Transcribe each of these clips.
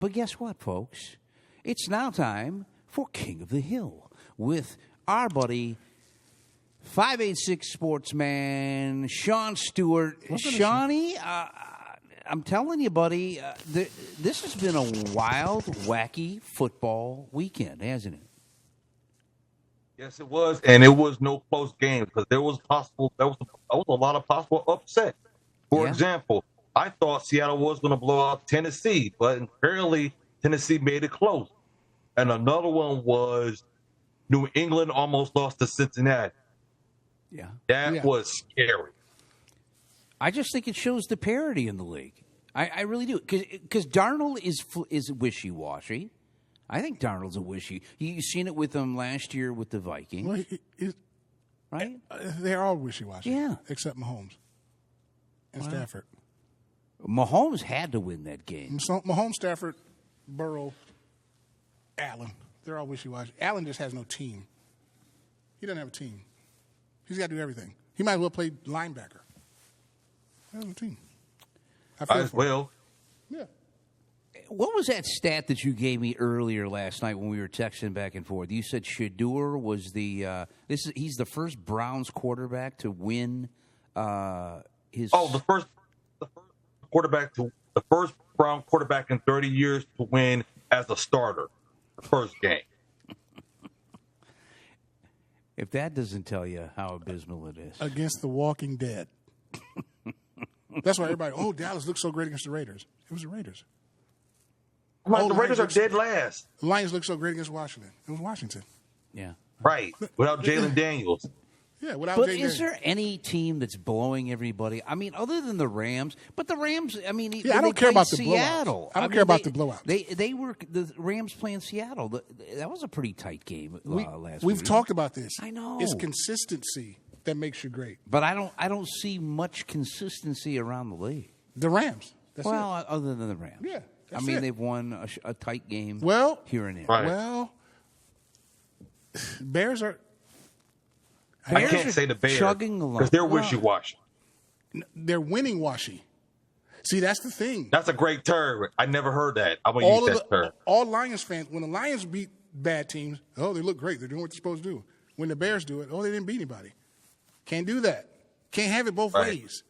But guess what, folks? It's now time for King of the Hill with our buddy, 586 sportsman, Sean Stewart. Shawnee, I'm telling you, buddy, this has been a wild, wacky football weekend, hasn't it? Yes, it was, and it was no close game because there was a lot of possible upset. For example, I thought Seattle was going to blow out Tennessee, but apparently Tennessee made it close. And another one was New England almost lost to Cincinnati. Yeah, that was scary. I just think it shows the parity in the league. I really do, because Darnold is wishy-washy. I think Darnold's a wishy. You've seen it with him last year with the Vikings, right? They're all wishy-washy, except Mahomes and Stafford. Mahomes had to win that game. So Mahomes, Stafford, Burrow, Allen. They're all wishy-washy. Allen just has no team. He doesn't have a team. He's got to do everything. He might as well play linebacker. He doesn't have a team. As well. Yeah. What was that stat that you gave me earlier last night when we were texting back and forth? You said Shedeur was he's the first Browns quarterback to win his. Oh, the first Brown quarterback in 30 years to win as a starter, the first game. If that doesn't tell you how abysmal it is. Against the Walking Dead. That's why everybody, Dallas looks so great against the Raiders. It was the Raiders. The Raiders are dead last. The Lions look so great against Washington. It was Washington. Yeah. Right. Without Jalen Daniels. Yeah, without But Jalen is there any team that's blowing everybody? I mean, other than the Rams. But the Rams, I mean, I don't care about the Seattle. I don't care about the blowouts. They were the Rams playing Seattle. That was a pretty tight game last week. We've talked about this. I know. It's consistency that makes you great. But I don't see much consistency around the league. The Rams. That's it. Other than the Rams. Yeah. I mean, they've won a tight game here and there. Right. Well, Bears are... I can't say the Bears because they're wishy-washy. They're winning washy. See, that's the thing. That's a great term. I never heard that. I'm going to use that term. All Lions fans, when the Lions beat bad teams, they look great. They're doing what they're supposed to do. When the Bears do it, they didn't beat anybody. Can't do that. Can't have it both ways.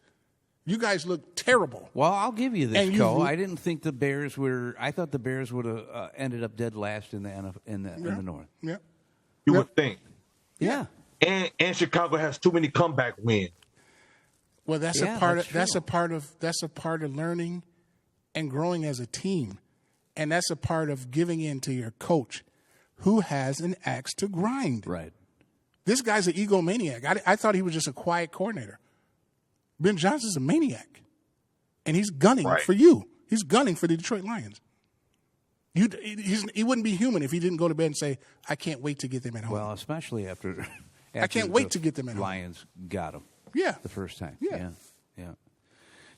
You guys look terrible. Well, I'll give you this, Cole. I didn't think the Bears were. I thought the Bears would have ended up dead last in the North. Yeah, you would think. Yeah. And Chicago has too many comeback wins. Well, that's a part of learning and growing as a team, and that's a part of giving in to your coach, who has an axe to grind. Right. This guy's an egomaniac. I thought he was just a quiet coordinator. Ben Johnson's a maniac, and he's gunning for you. He's gunning for the Detroit Lions. He wouldn't be human if he didn't go to bed and say, "I can't wait to get them at home." Well, especially after I can't wait to get them at home. Lions got him. Yeah, the first time. Yeah.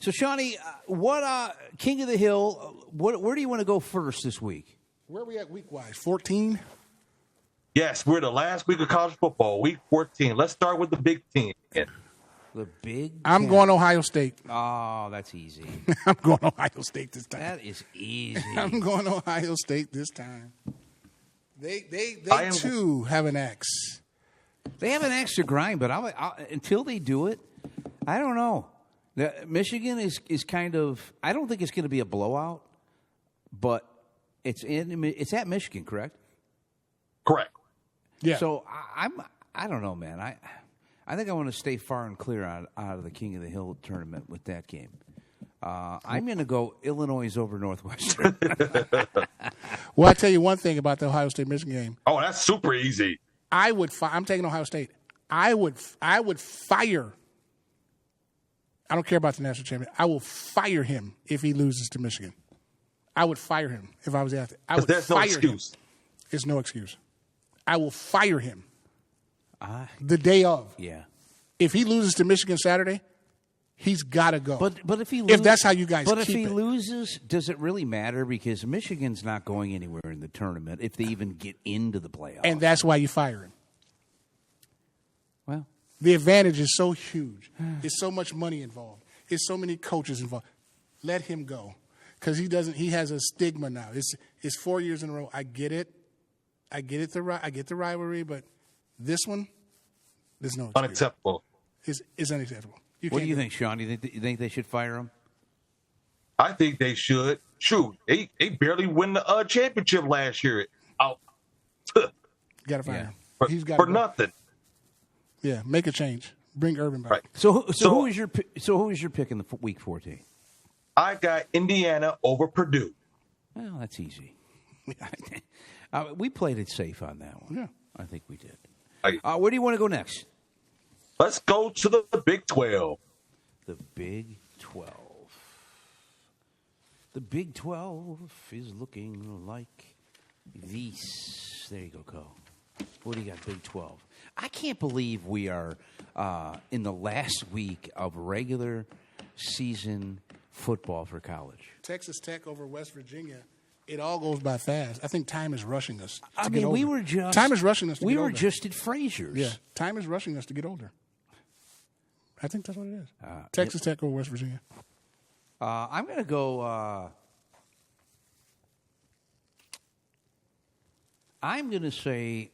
So, Shawnee, what King of the Hill? Where do you want to go first this week? Where are we at week-wise? 14. Yes, we're the last week of college football, week 14. Let's start with the Big Ten. The Big I'm going Ohio State. Oh, that's easy. I'm going Ohio State this time. That is easy. I'm going Ohio State this time. They too have an axe. They have an axe to grind, but until they do it, I don't know. Michigan is kind of. I don't think it's going to be a blowout, but it's at Michigan, correct? Correct. Yeah. So I don't know, man. I think I want to stay far and clear out of the King of the Hill tournament with that game. I'm going to go Illinois over Northwestern. Well, I tell you one thing about the Ohio State-Michigan game. Oh, that's super easy. I'm taking Ohio State. I would fire. I don't care about the national champion. I will fire him if he loses to Michigan. I would fire him if I was out there. Because there's no excuse. There's no excuse. I will fire him the day of. Yeah. If he loses to Michigan Saturday, he's got to go. But if he loses, if that's how you guys. But if he loses, does it really matter? Because Michigan's not going anywhere in the tournament if they even get into the playoffs. And that's why you fire him. Well, the advantage is so huge. There's so much money involved. There's so many coaches involved. Let him go. because he has a stigma now. It's 4 years in a row. I get it. I get the rivalry, but this one, there's no excuse. Unacceptable. It's unacceptable. What do you think, Sean? Do you think they should fire him? I think they should. Shoot, they barely win the championship last year. Out. Got to fire him. He's got for nothing. Yeah, make a change. Bring Urban back. Right. So who is your pick in the Week 14? I got Indiana over Purdue. Well, that's easy. We played it safe on that one. Yeah, I think we did. Where do you want to go next? Let's go to the Big 12. The Big 12. The Big 12 is looking like this. There you go, Co. What do you got, Big 12? I can't believe we are in the last week of regular season football for college. Texas Tech over West Virginia. It all goes by fast. I think time is rushing us. Time is rushing us. We were just at Frazier's. Yeah, time is rushing us to get older. I think that's what it is. Texas Tech over West Virginia. I'm going to go. I'm going to say.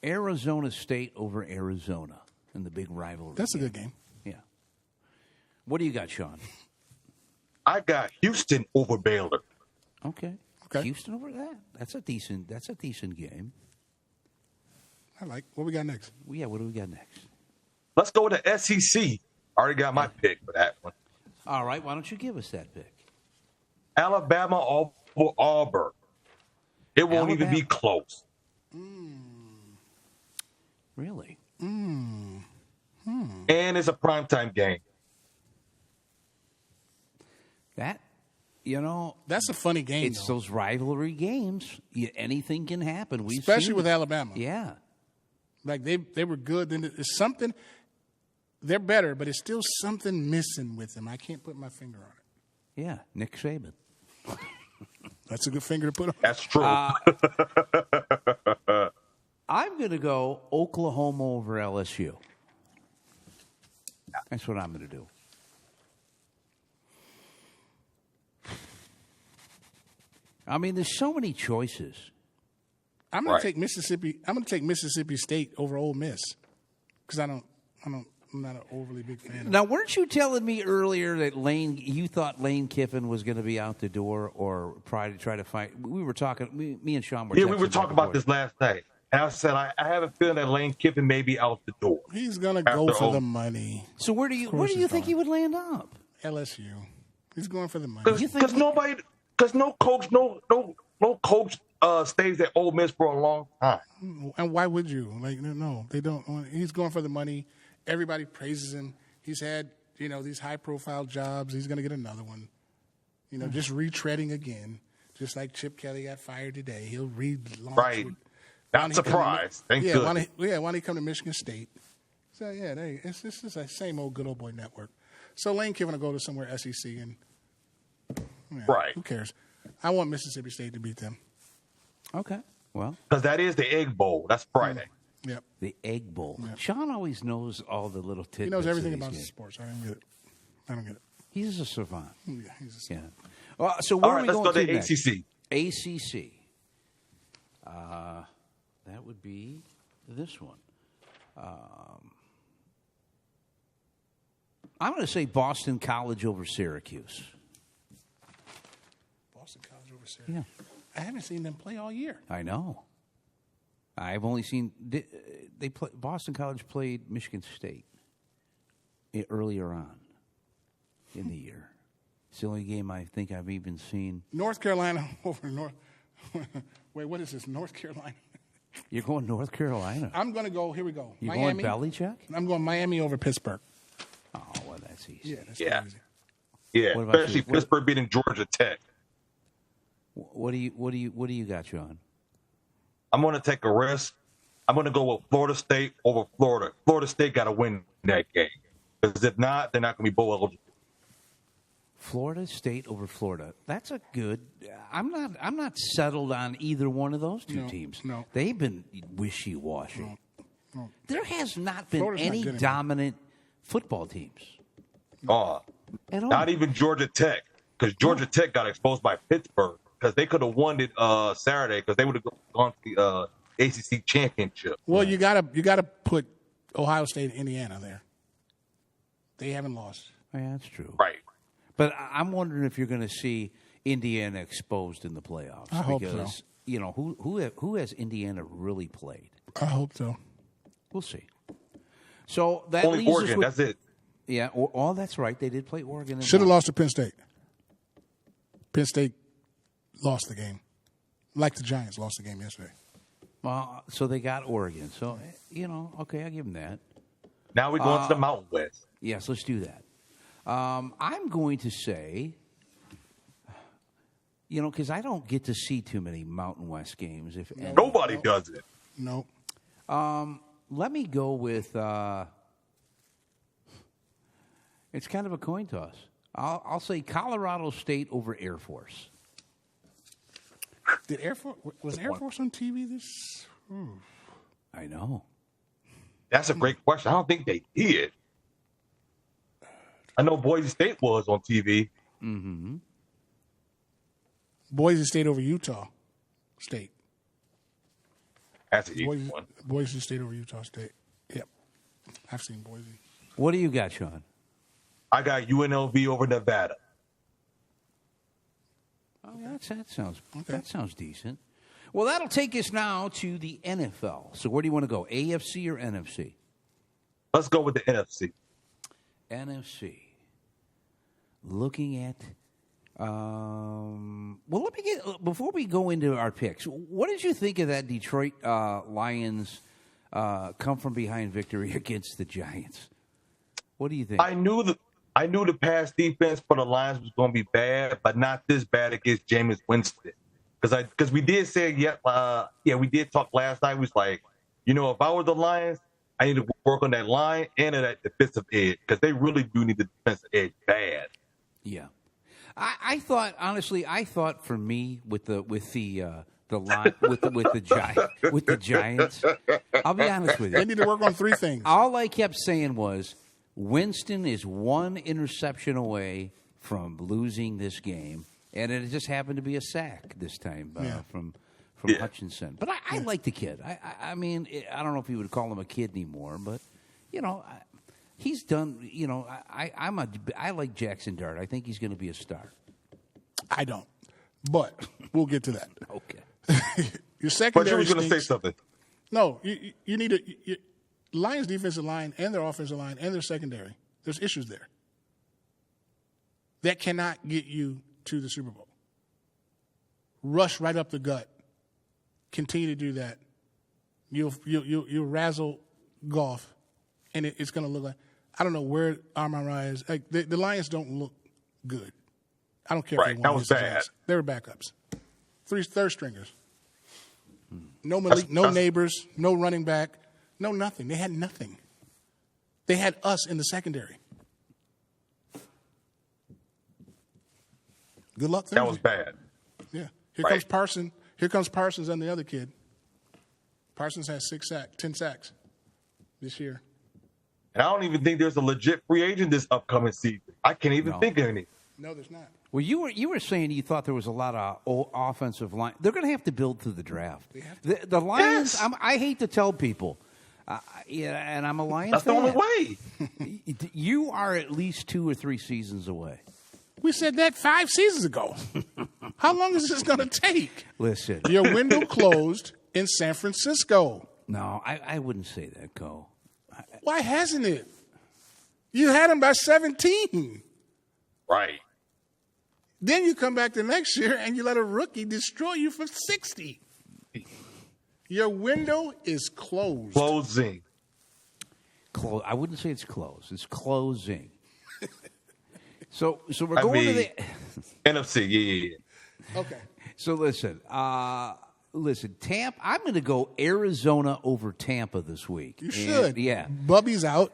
Arizona State over Arizona in the big rivalry. That's a good game. Yeah. What do you got, Sean? I got Houston over Baylor. Okay. Houston over that. That's a decent game. I like. What we got next? Yeah, what do we got next? Let's go with the SEC. I already got my pick for that one. All right, why don't you give us that pick? Alabama over Auburn. It won't even be close. Really? And it's a primetime game. That's a funny game. It's those rivalry games. Anything can happen. Especially with Alabama. Yeah. Like they were good. Then it's something. They're better, but it's still something missing with them. I can't put my finger on it. Yeah, Nick Saban. That's a good finger to put on. That's true. I'm going to go Oklahoma over LSU. That's what I'm going to do. I mean, there's so many choices. I'm going to take Mississippi. I'm going to take Mississippi State over Ole Miss because I'm not an overly big fan. Now, weren't you telling me earlier that you thought Lane Kiffin was going to be out the door or try to fight? We were talking. Me and Sean were. Yeah, we were talking about this last night. And I said I have a feeling that Lane Kiffin may be out the door. He's going to go for the money. So where do you think he would land up? LSU. He's going for the money. Because no coach stays at Ole Miss for a long time. And why would you? No, they don't. He's going for the money. Everybody praises him. He's had, these high-profile jobs. He's going to get another one. Just retreading again. Just like Chip Kelly got fired today. He'll relaunch. Right. Not surprised. Thank you. Why don't he come to Michigan State? So, it's the same old good old boy network. So Lane Kiffin will go to somewhere SEC and right. Who cares? I want Mississippi State to beat them. Okay. Well. Because that is the Egg Bowl. That's Friday. Yep. The Egg Bowl. Yep. Sean always knows all the little tidbits. He knows everything about sports. I don't get it. He's a savant. Yeah, he's a savant. Well, so where are we going let's go to next? ACC. ACC. That would be this one. I'm going to say Boston College over Syracuse. Boston College over Syracuse? Yeah. I haven't seen them play all year. I know. I've only seen Boston College played Michigan State earlier on in the year. It's the only game I think I've even seen. North Carolina over North. Wait, what is this? North Carolina. You're going North Carolina. I'm going to go. Here we go. You're Miami. going Belichick? I'm going Miami over Pittsburgh. Oh, well, that's easy. Yeah, that's easy. Yeah, especially Pittsburgh beating Georgia Tech. What do you got, Sean? I'm going to take a risk. I'm going to go with Florida State over Florida. Florida State got to win that game because if not, they're not going to be bowl eligible. Florida State over Florida. That's a good. I'm not settled on either one of those two teams. No, they've been wishy-washy. There has not been Florida's not any good anymore. dominant football teams Oh, at all. not even Georgia Tech, because Georgia Tech got exposed by Pittsburgh, because they could have won it Saturday, because they would have gone to the ACC championship. Well, you gotta put Ohio State and Indiana there. They haven't lost. Yeah, that's true. Right. But I'm wondering if you're going to see Indiana exposed in the playoffs. I hope because, so. You know, who has Indiana really played? I hope so. We'll see. So that Only leaves us Oregon, with, that's it. Yeah, that's right. They did play Oregon. Should have lost to Penn State. Penn State lost the game, like the Giants lost the game yesterday. Well, so they got Oregon. So, you know, okay, I'll give them that. Now we're going to the Mountain West. Yes, let's do that. I'm going to say, you know, because I don't get to see too many Mountain West games. If any. Nobody does it. Nope. Let me go with. It's kind of a coin toss. I'll say Colorado State over Air Force. Did Air Force was Air Force on TV this? I know. That's a great question. I don't think they did. I know Boise State was on TV. Mm-hmm. Boise State over Utah State. That's an easy one. Boise State over Utah State. Yep, I've seen Boise. What do you got, Sean? I got UNLV over Nevada. Oh, that sounds decent. Well, that'll take us now to the NFL. So where do you want to go, AFC or NFC? Let's go with the NFC. NFC. Looking at, well, let me get before we go into our picks. What did you think of that Detroit Lions come from behind victory against the Giants? What do you think? I knew the pass defense for the Lions was going to be bad, but not this bad against Jameis Winston. Because we did say we did talk last night. We was like, you know, if I were the Lions, I need to work on that line and that defensive edge, because they really do need the defensive edge bad. Yeah, I thought honestly, for me with the line with the Giants, I'll be honest with you. They need to work on three things. All I kept saying was Winston is one interception away from losing this game, and it just happened to be a sack this time from Hutchinson. But I like the kid. I mean, I don't know if you would call him a kid anymore, but you know, he's done. You know, I like Jackson Dart. I think he's going to be a star. I don't, but we'll get to that. Okay. Your secondary. But you were going to say stinks. something. No, you need to. Lions defensive line and their offensive line and their secondary. There's issues there. That cannot get you to the Super Bowl. Rush right up the gut. Continue to do that. You'll razzle Goff, and it's going to look like, I don't know where Amon-Ra is. Like, the Lions don't look good. I don't care. Right, if they that won was this bad. games. They were backups. Third stringers. No Malik, no Neighbors, no running back, no nothing. They had nothing. They had us in the secondary. Good luck Thursday. That was bad. Yeah. Here comes Parsons. Here comes Parsons and the other kid. Parsons has 10 sacks this year. And I don't even think there's a legit free agent this upcoming season. I can't even think of any. No, there's not. Well, you were saying you thought there was a lot of offensive line. They're going to have to build through the draft. The Lions. Yes. I hate to tell people, and I'm a Lions That's fan. the only way. You are at least 2 or 3 seasons away. We said that 5 seasons ago. How long is this going to take? Listen, Your window closed in San Francisco. no, I wouldn't say that, Cole. Why hasn't it? You had him by 17. Right. Then you come back the next year and you let a rookie destroy you for 60. Your window is closed. Closing. I wouldn't say it's closed. It's closing. So we're going to the NFC. Yeah. Okay. So listen, Tampa. I'm going to go Arizona over Tampa this week. You should. Yeah. Bubby's out.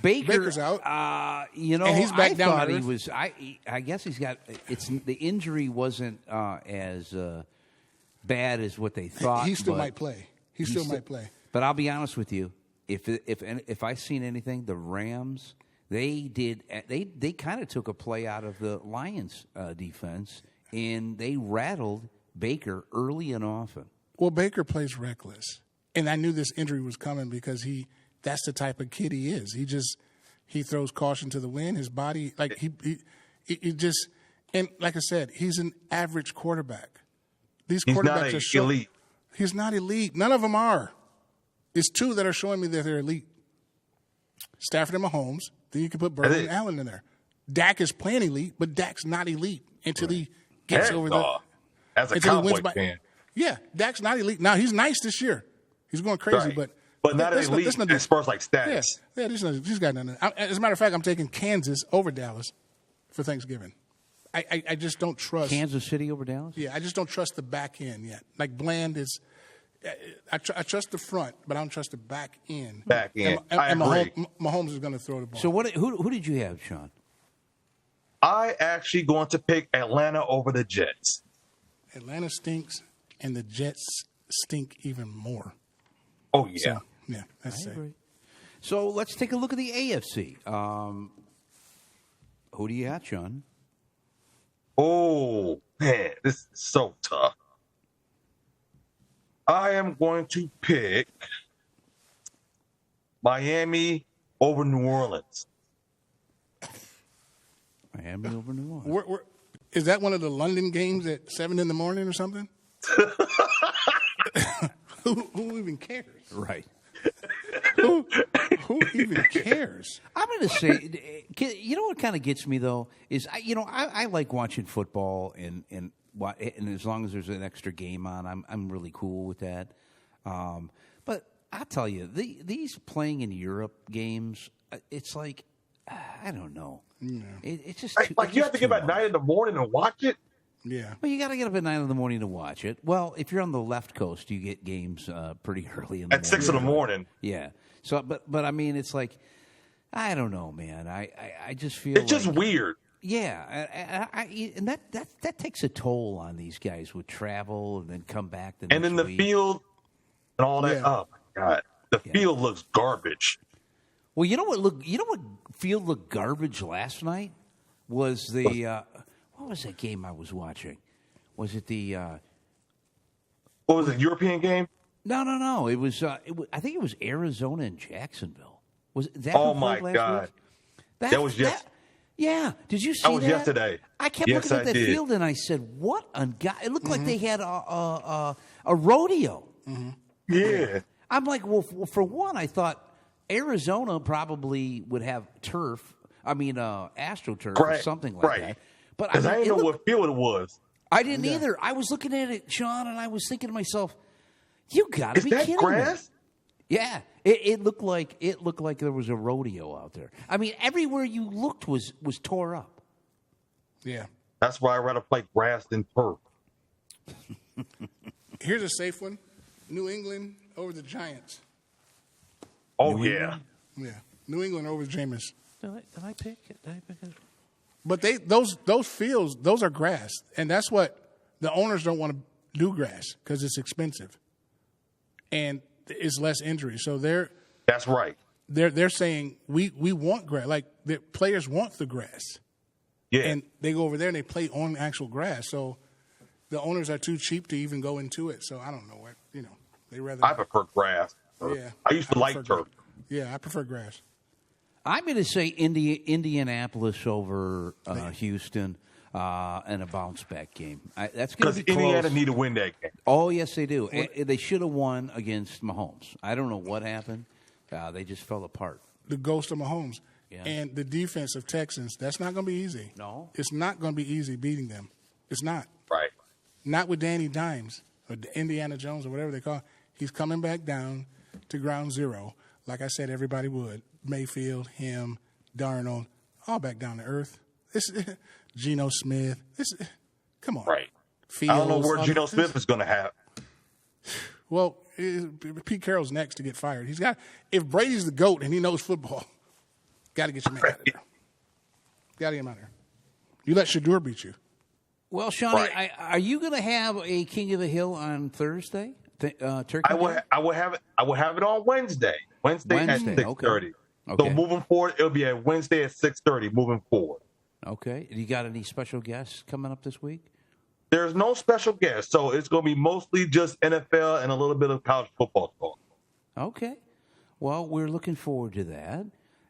Baker's out. And he's back down thought to he earth. was. I guess he's got. The injury wasn't as bad as what they thought. He still might play. He still might play. But I'll be honest with you. if I seen anything, the Rams they kind of took a play out of the Lions defense, and they rattled Baker early and often. Well, Baker plays reckless, and I knew this injury was coming because that's the type of kid he is. He throws caution to the wind. His body, like he just, and like I said, he's an average quarterback. These quarterbacks are elite. He's not elite. None of them are. It's two that are showing me that they're elite. Stafford and Mahomes. Then you can put Burrow and Allen in there. Dak is playing elite, but Dak's not elite until he gets over the. As a Cowboy fan. Yeah, Dak's not elite. Now, he's nice this year. He's going crazy, but not elite as far as like stats. Yeah, he's got nothing. As a matter of fact, I'm taking Kansas over Dallas for Thanksgiving. I just don't trust. Kansas City over Dallas? Yeah, I just don't trust the back end yet. Like Bland is. I trust the front, but I don't trust the back end. Back end. And Mahomes is going to throw the ball. So who did you have, Sean? I actually going to pick Atlanta over the Jets. Atlanta stinks, and the Jets stink even more. Oh, yeah. So, yeah, that's safe. So let's take a look at the AFC. Who do you have, Sean? Oh, man, this is so tough. I am going to pick Miami over New Orleans. Miami over New Orleans. Is that one of the London games at 7 in the morning or something? Who even cares? Right. Who even cares? I'm going to say, you know what kind of gets me, though, is, I like watching football, and as long as there's an extra game on, I'm really cool with that. But I'll tell you, these playing in Europe games, it's like, I don't know. Yeah. It's just you have to get up at 9 in the morning and watch it? Yeah. Well, you got to get up at 9 in the morning to watch it. Well, if you're on the left coast, you get games pretty early in the morning. At 6 in the morning. Yeah. So, but I mean, it's like, I don't know, man. I just feel it's just weird. Yeah, and that takes a toll on these guys with travel and then come back the and next in the week. field and all that. Yeah. Oh my God, the field looks garbage. Well, you know what field looked garbage last night was the what was that game I was watching? Was it the what was it? European game? No. It was I think it was Arizona and Jacksonville. Was that? Oh my God, week? that was yesterday. Yeah, did you see that? Was yesterday. I kept looking at that field and I said, "What on God?" It looked like they had a rodeo. Mm-hmm. Yeah, I'm like, well, for one, I thought Arizona probably would have turf. I mean, AstroTurf or something like that. But because I didn't know what field it was. I didn't either. I was looking at it, Sean, and I was thinking to myself, "You got to be kidding grass? me!" Yeah, it looked like there was a rodeo out there. I mean, everywhere you looked was tore up. Yeah, that's why I'd rather play grass than turf. Here's a safe one: New England over the Giants. Oh New yeah, New England over Jameis. Did I pick it? But those fields, those are grass, and that's what the owners don't want to do grass because it's expensive, and it's less injury. So that's right. They're saying we want grass, like the players want the grass, and they go over there and they play on actual grass. So the owners are too cheap to even go into it. So I don't know what they rather. I prefer grass. Yeah, I used to like turf. Yeah, I prefer grass. I'm going to say Indianapolis over Houston and a bounce back game. That's going to be because close. Indiana need to win that game. Oh yes, they do. They should have won against Mahomes. I don't know what happened. They just fell apart. The ghost of Mahomes Yeah. and the defense of Texans. That's not going to be easy. No, it's not going to be easy beating them. It's not. Right. Not with Danny Dimes or Indiana Jones or whatever they call it. He's coming back down to ground zero. Like I said, everybody would. Mayfield, him, Darnold, all back down to earth. This Geno Smith. Come on. Right. Fields, I don't know where Geno Smith is going to have. Well, Pete Carroll's next to get fired. He's got. If Brady's the GOAT and he knows football, got to get your man out of there. Got to get him out of there. You let Shador beat you. Well, Shawnee, are you going to have a King of the Hill on Thursday? Turkey? I will have it on Wednesday. Wednesday at 6:30. Okay. So moving forward, it'll be at Wednesday at 6:30. Moving forward. Okay. You got any special guests coming up this week? There's no special guests, so it's going to be mostly just NFL and a little bit of college football talk. Okay. Well, we're looking forward to that,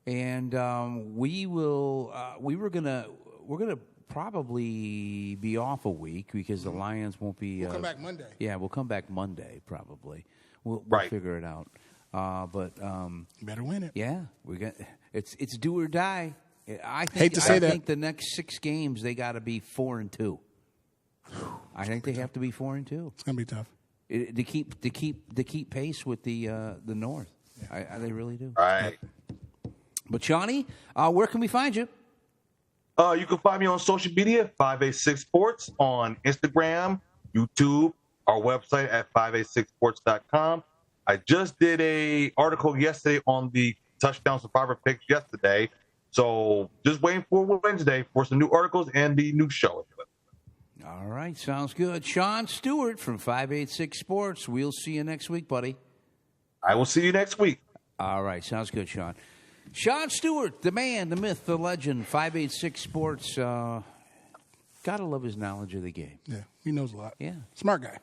and we will. We're gonna probably be off a week because the Lions won't be. We'll come back Monday. Yeah, we'll come back Monday probably. We'll figure it out. But better win it. Yeah, we got it's do or die. I think the next 6 games they got to be 4-2. I think they have to be 4-2. It's gonna be tough to keep pace with the North. Yeah. They really do. All right. But Shawnee, where can we find you? You can find me on social media, 586 Sports, on Instagram, YouTube, our website at 586sports.com. I just did a article yesterday on the touchdown survivor picks yesterday. So just waiting for Wednesday for some new articles and the new show. All right, sounds good. Sean Stewart from 586 Sports. We'll see you next week, buddy. I will see you next week. All right, sounds good, Sean. Sean Stewart, the man, the myth, the legend, 586 Sports. Gotta love his knowledge of the game. Yeah, he knows a lot. Yeah. Smart guy.